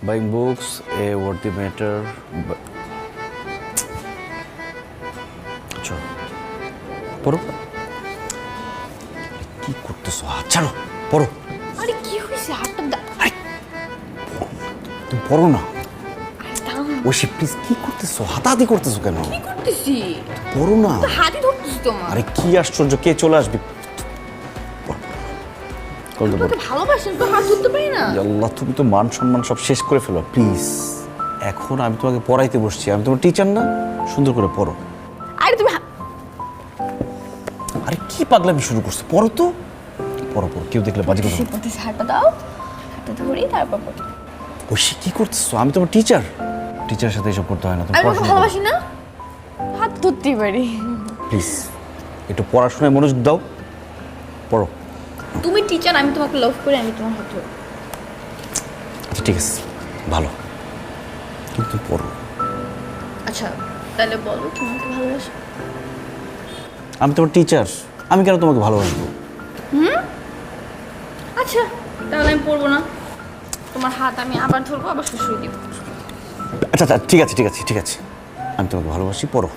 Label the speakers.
Speaker 1: Buying books, a worthy matter. চলো পড়ো। কি করতেছো? হাত ছাড়ো, পড়ো।
Speaker 2: আরে কি হয়েছে? হাতটা
Speaker 1: তুমি পড়ো না।
Speaker 2: দাও না।
Speaker 1: ওশি প্লিজ, কি করতেছো? হাতাহাতি করতেছো কেন?
Speaker 2: কি করতেছি?
Speaker 1: পড়ো না।
Speaker 2: তো হাতই ধরতেছি তোমার।
Speaker 1: আরে কি আশ্চর্য, কে চলে আসবে?
Speaker 2: তোকে ভালোবাসেন তো হাত ধরতে পারি না।
Speaker 1: আল্লাহ, তুমি তো মান সম্মান সব শেষ করে ফেলো প্লিজ। এখন আমি তোমাকে পড়াইতে বসছি, আমি তোমার টিচার না? সুন্দর করে পড়ো।
Speaker 2: আরে তুমি
Speaker 1: আরে কি পাগলামি শুরু করছো? পড়ো তো, পড়ো পড়ো, কেউ দেখলে বাজে কথা।
Speaker 2: পড়তেছি, হাতটা দাও, হাতটা ধরি তারপর পড়ো।
Speaker 1: ওশি কি করতেছো? আমি তোমার টিচার, টিচারের সাথে এসব করতে হয় না। তুমি
Speaker 2: আমি তোকে
Speaker 1: পড়াশোনা
Speaker 2: ভালোবাসি না, হাত ধরতেই পারি।
Speaker 1: প্লিজ একটু পড়াশোনায় মনোযোগ দাও, পড়ো।
Speaker 2: তুমি টিচার, আমি তোমাকে লাভ করি, আমি তোমার হাত ধরি।
Speaker 1: আচ্ছা ঠিক আছে, ভালো, কিন্তু পড়ো।
Speaker 2: আচ্ছা তাহলে বলো, তুমি আমাকে ভালোবাসো?
Speaker 1: আমি তোমার টিচার, আমি কেন তোমাকে ভালোবাসবো?
Speaker 2: আচ্ছা তাহলে আমি পড়বো না, তোমার হাত আমি আবার ধরবো, আবার শুশুই দিব।
Speaker 1: আচ্ছা আচ্ছা ঠিক আছে ঠিক আছে ঠিক আছে, আমি তোমাকে ভালোবাসি, পড়ো।